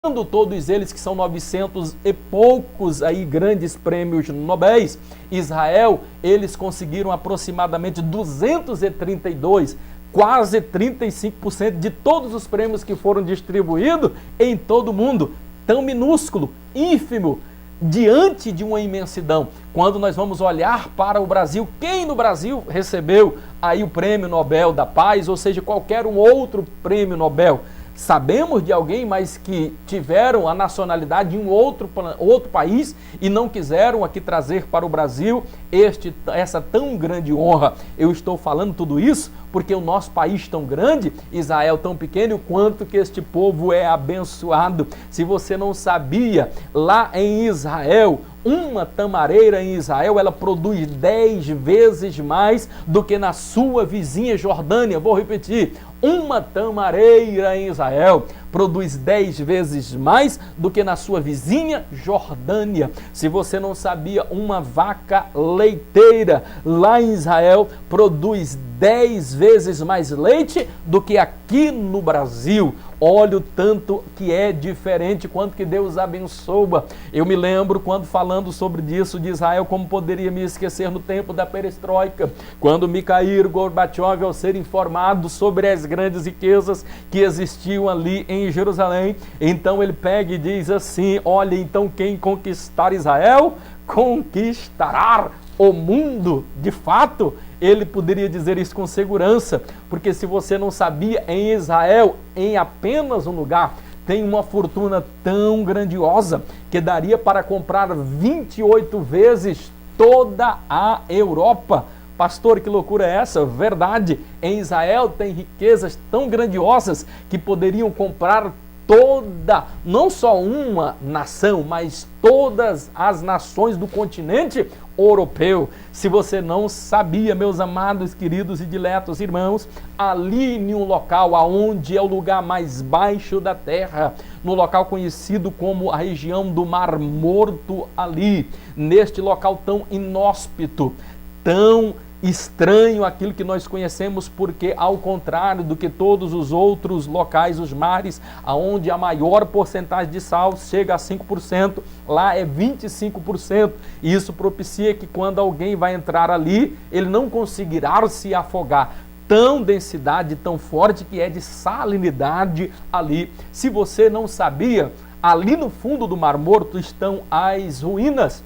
todos eles, que são 900 e poucos aí grandes prêmios nobéis, Israel, eles conseguiram aproximadamente 232, quase 35% de todos os prêmios que foram distribuídos em todo o mundo. Tão minúsculo, ínfimo, diante de uma imensidão. Quando nós vamos olhar para o Brasil, quem no Brasil recebeu aí o Prêmio Nobel da Paz, ou seja, qualquer um outro prêmio Nobel? Sabemos de alguém, mas que tiveram a nacionalidade de um outro país e não quiseram aqui trazer para o Brasil essa tão grande honra. Eu estou falando tudo isso porque o nosso país tão grande, Israel tão pequeno, o quanto que este povo é abençoado. Se você não sabia, lá em Israel, uma tamareira em Israel, ela produz 10 vezes mais do que na sua vizinha Jordânia. Vou repetir, uma tamareira em Israel produz 10 vezes mais do que na sua vizinha Jordânia. Se você não sabia, uma vaca leiteira lá em Israel produz 10 vezes mais leite do que aqui no Brasil. Olha o tanto que é diferente, quanto que Deus abençoa. Eu me lembro quando falando sobre isso de Israel, como poderia me esquecer no tempo da perestroika, quando Mikhail Gorbachev, ao ser informado sobre as grandes riquezas que existiam ali em Jerusalém, então ele pega e diz assim: olha, então quem conquistar Israel, conquistará o mundo. De fato, ele poderia dizer isso com segurança, porque se você não sabia, em Israel, em apenas um lugar, tem uma fortuna tão grandiosa que daria para comprar 28 vezes toda a Europa. Pastor, que loucura é essa? Verdade, em Israel tem riquezas tão grandiosas que poderiam comprar toda, não só uma nação, mas todas as nações do continente europeu. Se você não sabia, meus amados, queridos e diletos irmãos, ali em um local aonde é o lugar mais baixo da terra, no local conhecido como a região do Mar Morto, ali, neste local tão inóspito, tão estranho aquilo que nós conhecemos, porque ao contrário do que todos os outros locais, os mares, aonde a maior porcentagem de sal chega a 5%, lá é 25%, e isso propicia que quando alguém vai entrar ali, ele não conseguirá se afogar. Tão densidade, tão forte que é de salinidade ali. Se você não sabia, ali no fundo do Mar Morto estão as ruínas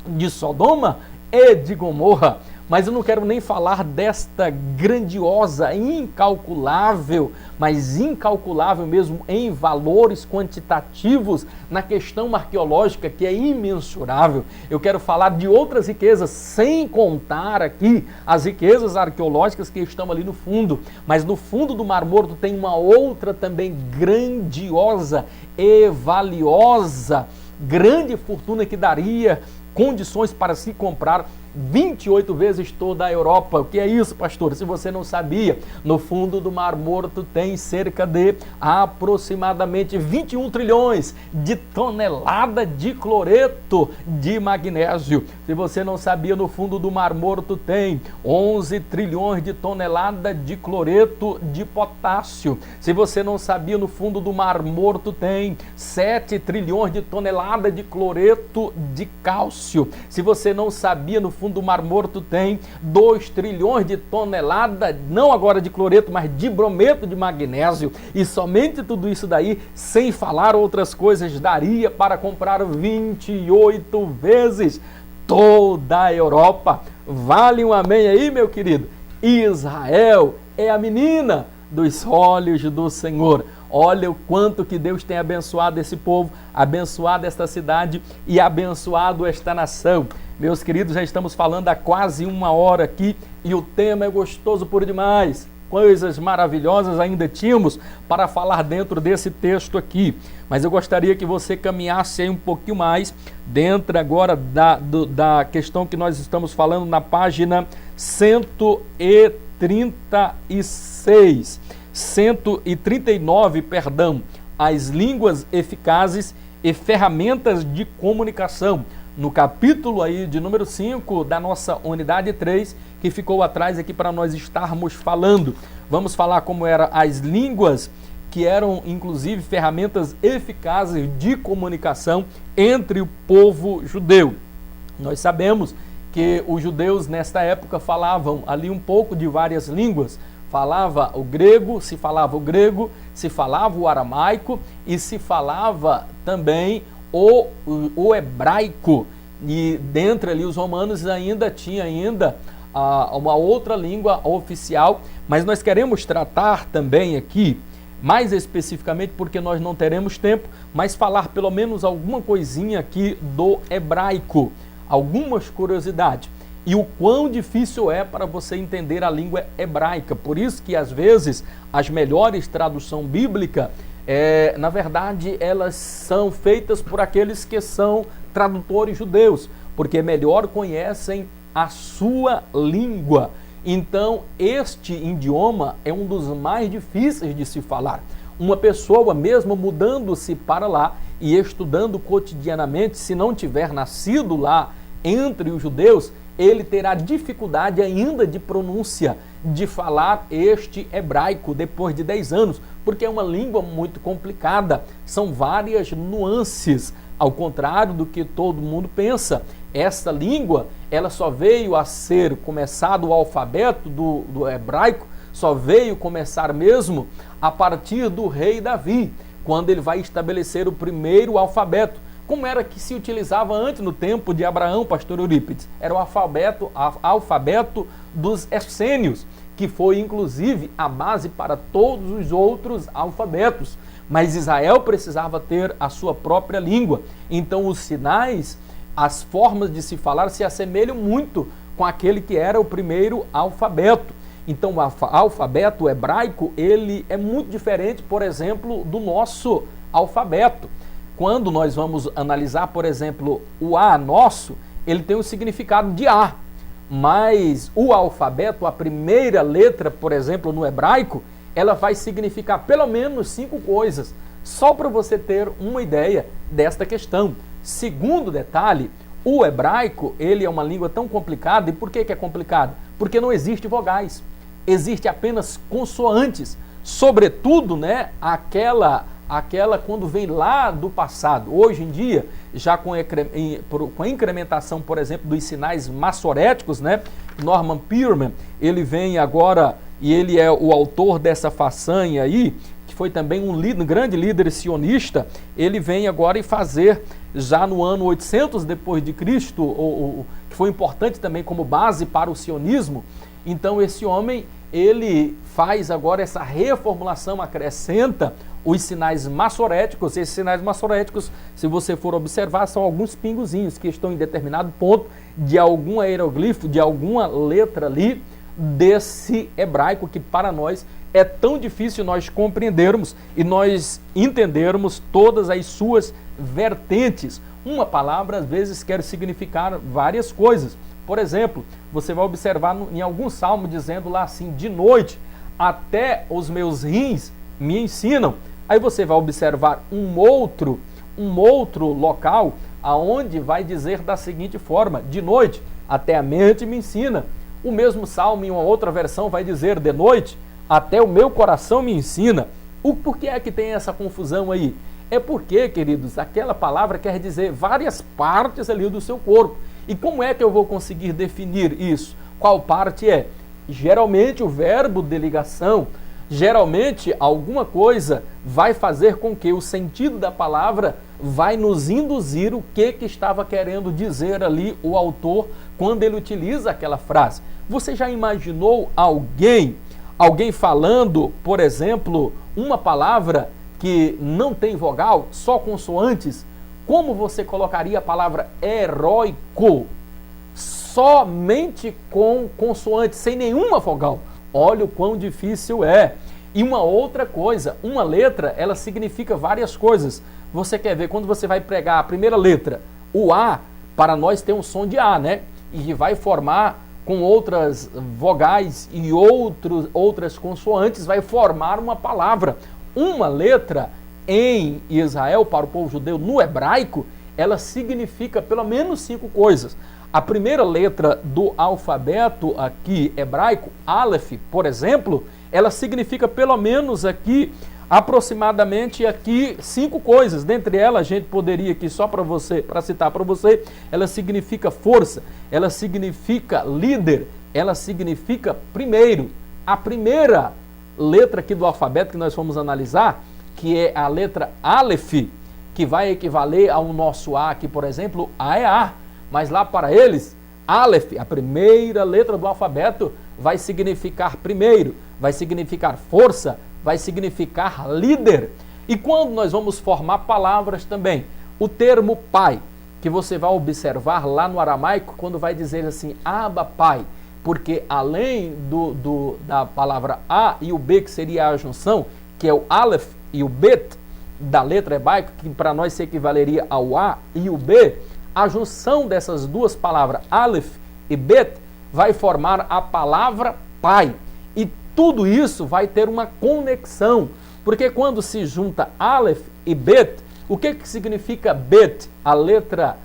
de Sodoma e de Gomorra. Mas eu não quero nem falar desta grandiosa, incalculável, mas incalculável mesmo em valores quantitativos, na questão arqueológica, que é imensurável. Eu quero falar de outras riquezas, sem contar aqui as riquezas arqueológicas que estão ali no fundo. Mas no fundo do Mar Morto tem uma outra também grandiosa e valiosa, grande fortuna que daria condições para se comprar 28 vezes toda a Europa. O que é isso, pastor? Se você não sabia, no fundo do Mar Morto tem cerca de aproximadamente 21 trilhões de toneladas de cloreto de magnésio. Se você não sabia, no fundo do Mar Morto tem 11 trilhões de toneladas de cloreto de potássio. Se você não sabia, no fundo do Mar Morto tem 7 trilhões de toneladas de cloreto de cálcio. Se você não sabia, no fundo do Mar Morto tem 2 trilhões de toneladas, não agora de cloreto, mas de brometo de magnésio. E somente tudo isso daí, sem falar outras coisas, daria para comprar 28 vezes toda a Europa. Vale um amém aí, meu querido? Israel é a menina dos olhos do Senhor. Olha o quanto que Deus tem abençoado esse povo, abençoado esta cidade e abençoado esta nação. Meus queridos, já estamos falando há quase 1 hora aqui e o tema é gostoso por demais. Coisas maravilhosas ainda tínhamos para falar dentro desse texto aqui. Mas eu gostaria que você caminhasse aí um pouquinho mais dentro agora da questão que nós estamos falando na página 136. 139, perdão, as línguas eficazes e ferramentas de comunicação. No capítulo aí de número 5 da nossa unidade 3, que ficou atrás aqui para nós estarmos falando. Vamos falar como eram as línguas que eram inclusive ferramentas eficazes de comunicação entre o povo judeu. Nós sabemos que os judeus nesta época falavam ali um pouco de várias línguas. Falava o grego, se falava o aramaico e se falava também o hebraico. E dentre ali os romanos tinha uma outra língua oficial, mas nós queremos tratar também aqui, mais especificamente porque nós não teremos tempo, mas falar pelo menos alguma coisinha aqui do hebraico, algumas curiosidades. E o quão difícil é para você entender a língua hebraica. Por isso que às vezes as melhores traduções bíblicas, na verdade, elas são feitas por aqueles que são tradutores judeus, porque melhor conhecem a sua língua. Então, este idioma é um dos mais difíceis de se falar. Uma pessoa, mesmo mudando-se para lá e estudando cotidianamente, se não tiver nascido lá entre os judeus, ele terá dificuldade ainda de pronúncia, de falar este hebraico depois de 10 anos, porque é uma língua muito complicada, são várias nuances, ao contrário do que todo mundo pensa. Essa língua, ela só veio a ser começado o alfabeto do hebraico, só veio começar mesmo a partir do rei Davi, quando ele vai estabelecer o primeiro alfabeto. Como era que se utilizava antes no tempo de Abraão, pastor Eurípides? Era o alfabeto dos essênios, que foi inclusive a base para todos os outros alfabetos. Mas Israel precisava ter a sua própria língua. Então os sinais, as formas de se falar se assemelham muito com aquele que era o primeiro alfabeto. Então o alfabeto hebraico, ele é muito diferente, por exemplo, do nosso alfabeto. Quando nós vamos analisar, por exemplo, o A nosso, ele tem o significado de A, mas o alfabeto, a primeira letra, por exemplo, no hebraico, ela vai significar pelo menos 5 coisas, só para você ter uma ideia desta questão. Segundo detalhe, o hebraico, ele é uma língua tão complicada. E por que é complicado? Porque não existe vogais, existe apenas consoantes, sobretudo, né, aquela quando vem lá do passado. Hoje em dia, já com a incrementação, por exemplo, dos sinais massoréticos, né? Norman Pearman, ele vem agora, e ele é o autor dessa façanha aí, que foi também um grande líder sionista. Ele vem agora e fazer, já no ano 800 depois de Cristo, que foi importante também como base para o sionismo. Então esse homem, ele faz agora essa reformulação, acrescenta os sinais massoréticos. Esses sinais massoréticos, se você for observar, são alguns pingozinhos que estão em determinado ponto de algum aeroglifo, de alguma letra ali desse hebraico, que para nós é tão difícil nós compreendermos e nós entendermos todas as suas vertentes. Uma palavra às vezes quer significar várias coisas. Por exemplo, você vai observar em algum salmo dizendo lá assim: de noite até os meus rins me ensinam. Aí você vai observar um outro local aonde vai dizer da seguinte forma: de noite até a mente me ensina. O mesmo salmo, em uma outra versão, vai dizer: de noite até o meu coração me ensina. Por que é que tem essa confusão aí? É porque, queridos, aquela palavra quer dizer várias partes ali do seu corpo. E como é que eu vou conseguir definir isso? Qual parte é? Geralmente o verbo de ligação, geralmente alguma coisa vai fazer com que o sentido da palavra vai nos induzir o que estava querendo dizer ali o autor quando ele utiliza aquela frase. Você já imaginou alguém falando, por exemplo, uma palavra que não tem vogal, só consoantes? Como você colocaria a palavra heróico? Somente com consoantes, sem nenhuma vogal. Olha o quão difícil é. E uma outra coisa, uma letra, ela significa várias coisas. Você quer ver, quando você vai pregar a primeira letra, o A, para nós tem um som de A, né? E vai formar com outras vogais e outras consoantes, vai formar uma palavra. Uma letra em Israel, para o povo judeu, no hebraico, ela significa pelo menos 5 coisas. A primeira letra do alfabeto aqui hebraico, Aleph, por exemplo, ela significa pelo menos aqui aproximadamente aqui 5 coisas. Dentre elas, a gente poderia aqui, só para citar para você, ela significa força, ela significa líder, ela significa primeiro. A primeira letra aqui do alfabeto que nós vamos analisar, que é a letra Aleph, que vai equivaler ao nosso A aqui, por exemplo, A é A, mas lá para eles, Aleph, a primeira letra do alfabeto, vai significar primeiro, vai significar força, vai significar líder. E quando nós vamos formar palavras também, o termo pai, que você vai observar lá no aramaico, quando vai dizer assim, Abba, pai, porque além da palavra A e o B, que seria a junção, que é o Aleph e o Bet, da letra hebraica, que para nós se equivaleria ao A e o B, a junção dessas duas palavras, Aleph e Bet, vai formar a palavra pai. E tudo isso vai ter uma conexão, porque quando se junta Aleph e Bet, o que significa Bet? A letra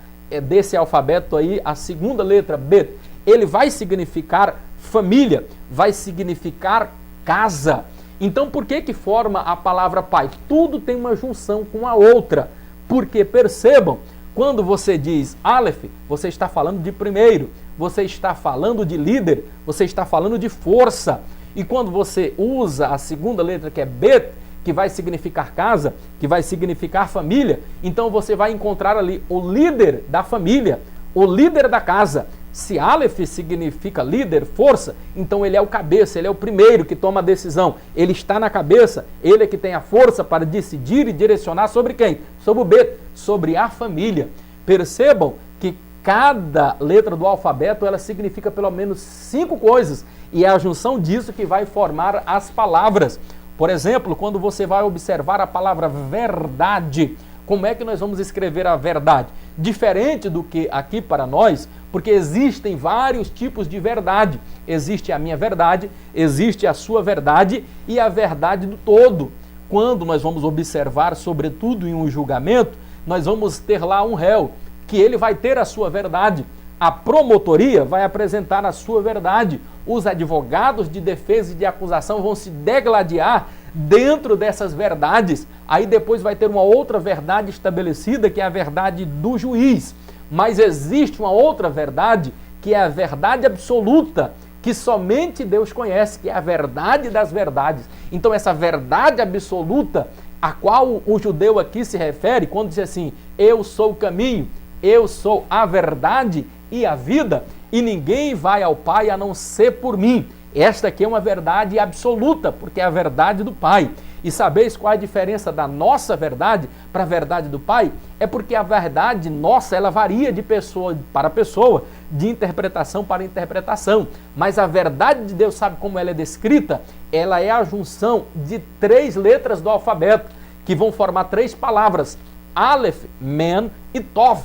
desse alfabeto aí, a segunda letra, Bet, ele vai significar família, vai significar casa. Então, por que forma a palavra pai? Tudo tem uma junção com a outra. Porque, percebam, quando você diz Aleph, você está falando de primeiro, você está falando de líder, você está falando de força. E quando você usa a segunda letra, que é Bet, que vai significar casa, que vai significar família, então você vai encontrar ali o líder da família, o líder da casa. Se Aleph significa líder, força, então ele é o cabeça, ele é o primeiro que toma a decisão. Ele está na cabeça, ele é que tem a força para decidir e direcionar sobre quem? Sobre o Bet, sobre a família. Percebam que cada letra do alfabeto, ela significa pelo menos 5 coisas, e é a junção disso que vai formar as palavras. Por exemplo, quando você vai observar a palavra verdade, como é que nós vamos escrever a verdade? Diferente do que aqui para nós, porque existem vários tipos de verdade. Existe a minha verdade, existe a sua verdade e a verdade do todo. Quando nós vamos observar, sobretudo em um julgamento, nós vamos ter lá um réu, que ele vai ter a sua verdade. A promotoria vai apresentar a sua verdade. Os advogados de defesa e de acusação vão se degladiar dentro dessas verdades. Aí depois vai ter uma outra verdade estabelecida, que é a verdade do juiz. Mas existe uma outra verdade, que é a verdade absoluta, que somente Deus conhece, que é a verdade das verdades. Então essa verdade absoluta, a qual o judeu aqui se refere, quando diz assim, eu sou o caminho, eu sou a verdade e a vida, e ninguém vai ao Pai a não ser por mim. Esta aqui é uma verdade absoluta, porque é a verdade do Pai. E sabeis qual é a diferença da nossa verdade para a verdade do Pai? É porque a verdade nossa, ela varia de pessoa para pessoa, de interpretação para interpretação. Mas a verdade de Deus, sabe como ela é descrita? Ela é a junção de 3 letras do alfabeto, que vão formar 3 palavras, Aleph, Men e Tov.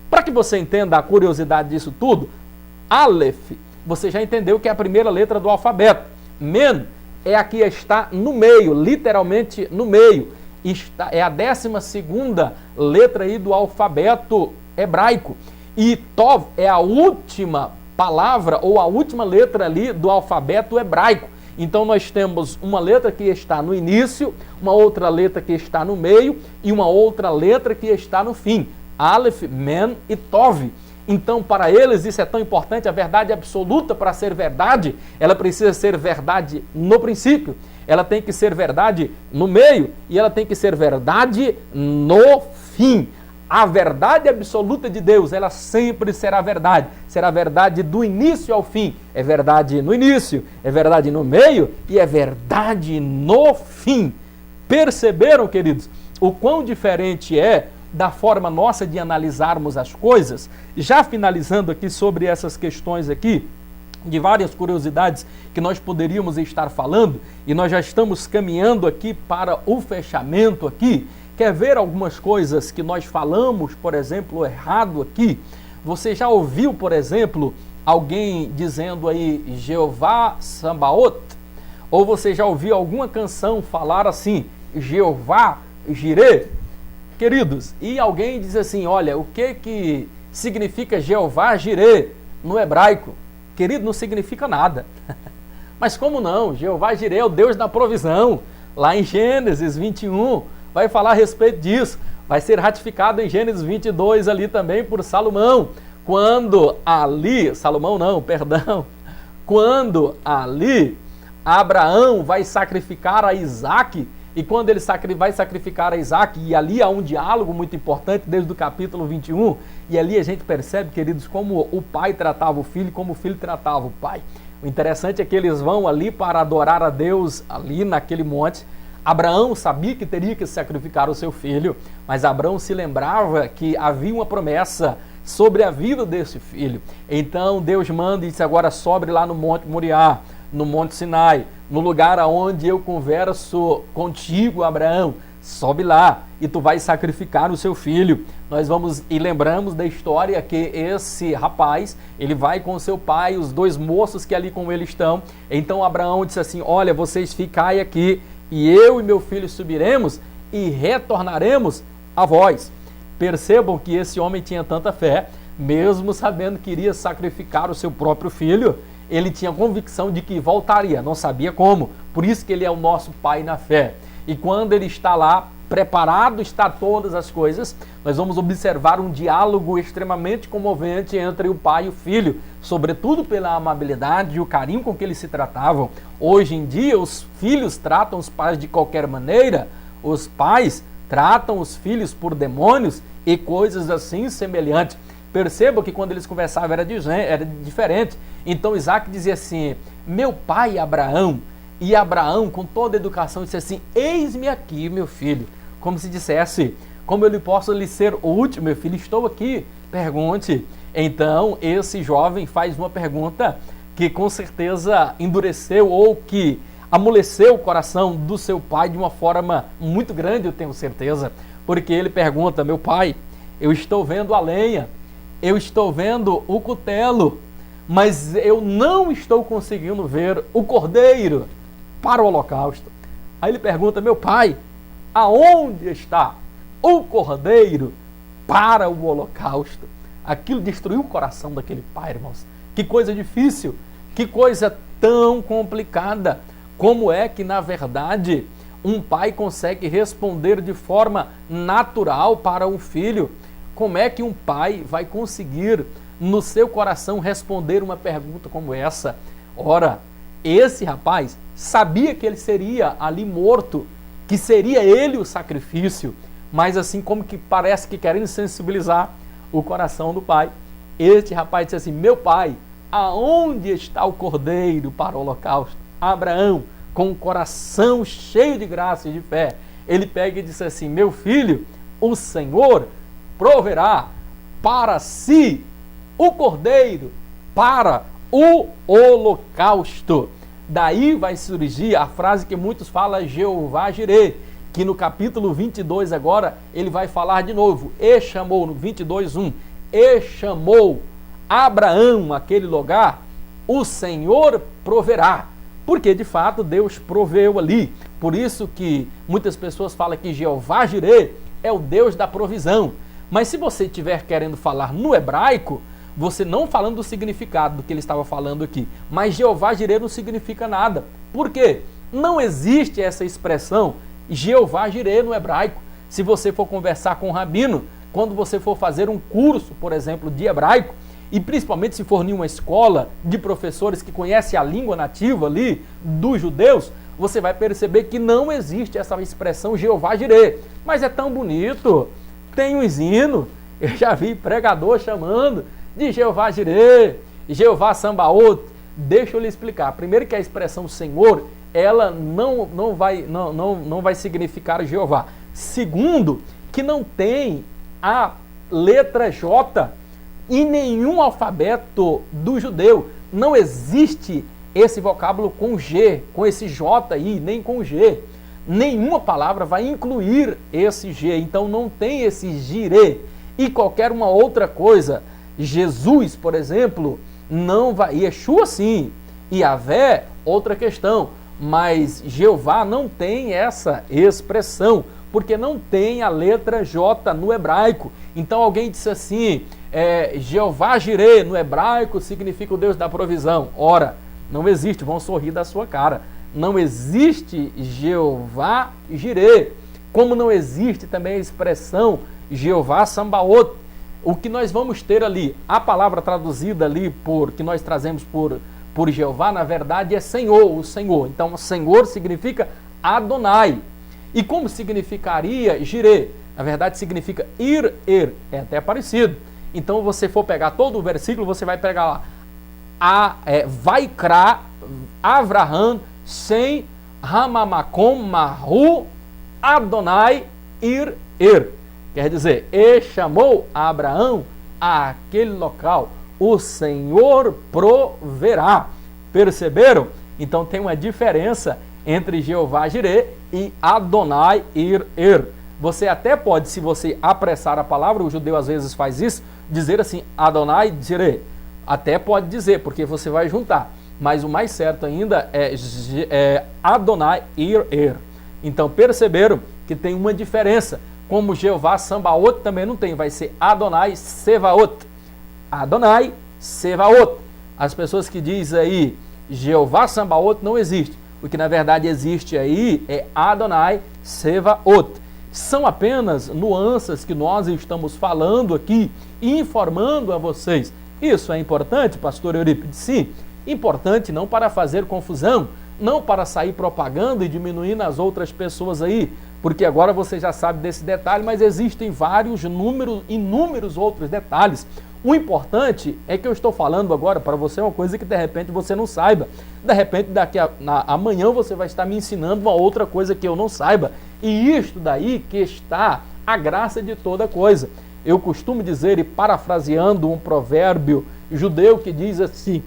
Para que você entenda a curiosidade disso tudo, Aleph, você já entendeu que é a primeira letra do alfabeto. Men é a que está no meio, literalmente no meio. É a 12ª letra aí do alfabeto hebraico. E Tov é a última palavra ou a última letra ali do alfabeto hebraico. Então nós temos uma letra que está no início, uma outra letra que está no meio e uma outra letra que está no fim. Aleph, Men e Tov. Então, para eles, isso é tão importante, a verdade absoluta, para ser verdade, ela precisa ser verdade no princípio, ela tem que ser verdade no meio e ela tem que ser verdade no fim. A verdade absoluta de Deus, ela sempre será verdade do início ao fim. É verdade no início, é verdade no meio e é verdade no fim. Perceberam, queridos, o quão diferente é da forma nossa de analisarmos as coisas? Já finalizando aqui sobre essas questões aqui, de várias curiosidades que nós poderíamos estar falando, e nós já estamos caminhando aqui para o fechamento aqui. Quer ver algumas coisas que nós falamos, por exemplo, errado aqui? Você já ouviu, por exemplo, alguém dizendo aí Jeová Sambaot? Ou você já ouviu alguma canção falar assim, Jeová Jireh? Queridos, e alguém diz assim, olha, o que significa Jeová Jireh no hebraico? Querido, não significa nada. Mas como não? Jeová Jireh é o Deus da provisão. Lá em Gênesis 21, vai falar a respeito disso. Vai ser ratificado em Gênesis 22 ali também por Salomão. Quando ali, Salomão não, perdão. Quando ali Abraão vai sacrificar a Isaque, e quando ele vai sacrificar a Isaque, e ali há um diálogo muito importante desde o capítulo 21, e ali a gente percebe, queridos, como o pai tratava o filho e como o filho tratava o pai. O interessante é que eles vão ali para adorar a Deus ali naquele monte. Abraão sabia que teria que sacrificar o seu filho, mas Abraão se lembrava que havia uma promessa sobre a vida desse filho. Então Deus manda e diz: agora sobe lá no Monte Moriá, no Monte Sinai, no lugar aonde eu converso contigo, Abraão. Sobe lá e tu vais sacrificar o seu filho. Nós vamos e lembramos da história que esse rapaz, ele vai com seu pai, os dois moços que ali com ele estão. Então Abraão disse assim: olha, vocês ficai aqui e eu e meu filho subiremos e retornaremos a vós. Percebam que esse homem tinha tanta fé, mesmo sabendo que iria sacrificar o seu próprio filho, ele tinha convicção de que voltaria, não sabia como. Por isso que ele é o nosso pai na fé. E quando ele está lá, preparado está todas as coisas, nós vamos observar um diálogo extremamente comovente entre o pai e o filho, sobretudo pela amabilidade e o carinho com que eles se tratavam. Hoje em dia, os filhos tratam os pais de qualquer maneira, os pais tratam os filhos por demônios e coisas assim semelhantes. Perceba que quando eles conversavam era diferente. Então Isaac dizia assim: meu pai Abraão. E Abraão, com toda a educação, disse assim: eis-me aqui, meu filho. Como se dissesse: como eu posso lhe ser útil, meu filho? Estou aqui, pergunte. Então esse jovem faz uma pergunta que com certeza endureceu ou que amoleceu o coração do seu pai de uma forma muito grande, eu tenho certeza. Porque ele pergunta: meu pai, eu estou vendo a lenha, eu estou vendo o cutelo, mas eu não estou conseguindo ver o cordeiro para o holocausto. Aí ele pergunta: meu pai, aonde está o cordeiro para o holocausto? Aquilo destruiu o coração daquele pai, irmãos. Que coisa difícil, que coisa tão complicada. Como é que, na verdade, um pai consegue responder de forma natural para um filho? Como é que um pai vai conseguir, no seu coração, responder uma pergunta como essa? Ora, esse rapaz sabia que ele seria ali morto, que seria ele o sacrifício, mas assim como que parece que querendo sensibilizar o coração do pai, este rapaz disse assim: meu pai, aonde está o cordeiro para o holocausto? Abraão, com o coração cheio de graça e de fé, ele pega e disse assim: meu filho, o Senhor proverá para si o cordeiro para o holocausto. Daí vai surgir a frase que muitos falam, Jeová Jireh, que no capítulo 22 agora ele vai falar de novo. E chamou, no 22:1, e chamou Abraão aquele lugar, o Senhor proverá. Porque de fato Deus proveu ali. Por isso que muitas pessoas falam que Jeová Jireh é o Deus da provisão. Mas se você estiver querendo falar no hebraico, você não falando do significado do que ele estava falando aqui, mas Jeová Jireh não significa nada. Por quê? Não existe essa expressão Jeová Jireh no hebraico. Se você for conversar com um rabino, quando você for fazer um curso, por exemplo, de hebraico, e principalmente se for em uma escola de professores que conhecem a língua nativa ali dos judeus, você vai perceber que não existe essa expressão Jeová Jireh. Mas é tão bonito, tem uns hinos, eu já vi pregador chamando de Jeová Jireh, Jeová Sambaoth. Deixa eu lhe explicar. Primeiro que a expressão Senhor, ela não vai significar Jeová. Segundo, que não tem a letra J em nenhum alfabeto do judeu. Não existe esse vocábulo com G, com esse J aí, nem com G. Nenhuma palavra vai incluir esse G, então não tem esse Jireh. E qualquer uma outra coisa, Jesus, por exemplo, não vai, Yeshua sim, e Yahvé, outra questão, mas Jeová não tem essa expressão, porque não tem a letra J no hebraico. Então alguém disse assim, Jeová Jireh no hebraico significa o Deus da provisão. Ora, não existe, vão sorrir da sua cara. não existe Jeová Jirê, como não existe também a expressão Jeová Sambaoth. O que nós vamos ter ali, a palavra traduzida ali, que nós trazemos por Jeová, na verdade é Senhor, o Senhor. Então, Senhor significa Adonai. E como significaria Jirê? Na verdade significa ir, é até parecido. Então, você for pegar todo o versículo, você vai pegar lá, Vaikra, Avraham, Sem, Hamamakom, Mahu, Adonai, ir. Quer dizer, e chamou a Abraão àquele local, o Senhor proverá. Perceberam? Então tem uma diferença entre Jeová Jirê e Adonai, ir. Você até pode, se você apressar a palavra, o judeu às vezes faz isso, dizer assim, Adonai Jirê. Até pode dizer, porque você vai juntar. Mas o mais certo ainda é Adonai, ir. Então perceberam que tem uma diferença. Como Jeová Sambaoth também não tem, vai ser Adonai Sevaot. Adonai Sevaot. As pessoas que dizem aí Jeová Sambaoth não existe. O que na verdade existe aí é Adonai Sevaot. São apenas nuances que nós estamos falando aqui e informando a vocês. Isso é importante, pastor Eurípides? Sim, importante não para fazer confusão, não para sair propagando e diminuindo as outras pessoas aí, porque agora você já sabe desse detalhe, mas existem inúmeros outros detalhes. O importante é que eu estou falando agora para você uma coisa que de repente você não saiba. De repente amanhã você vai estar me ensinando uma outra coisa que eu não saiba. E isto daí que está a graça de toda coisa. Eu costumo dizer, e parafraseando um provérbio judeu que diz assim,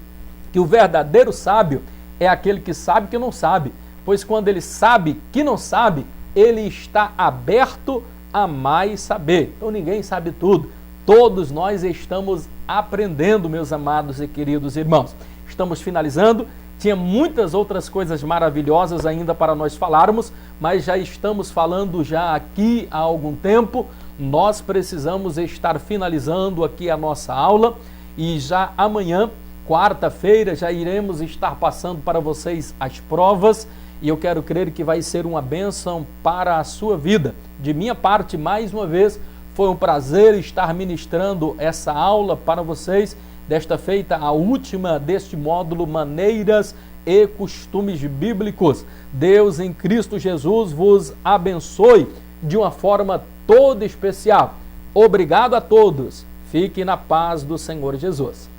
que o verdadeiro sábio é aquele que sabe que não sabe, pois quando ele sabe que não sabe, ele está aberto a mais saber. Então ninguém sabe tudo. Todos nós estamos aprendendo, meus amados e queridos irmãos. Estamos finalizando. Tinha muitas outras coisas maravilhosas ainda para nós falarmos, mas já estamos falando já aqui há algum tempo. Nós precisamos estar finalizando aqui a nossa aula e já amanhã, quarta-feira, já iremos estar passando para vocês as provas e eu quero crer que vai ser uma bênção para a sua vida. De minha parte, mais uma vez, foi um prazer estar ministrando essa aula para vocês, desta feita a última deste módulo Maneiras e Costumes Bíblicos. Deus em Cristo Jesus vos abençoe de uma forma toda especial. Obrigado a todos. Fique na paz do Senhor Jesus.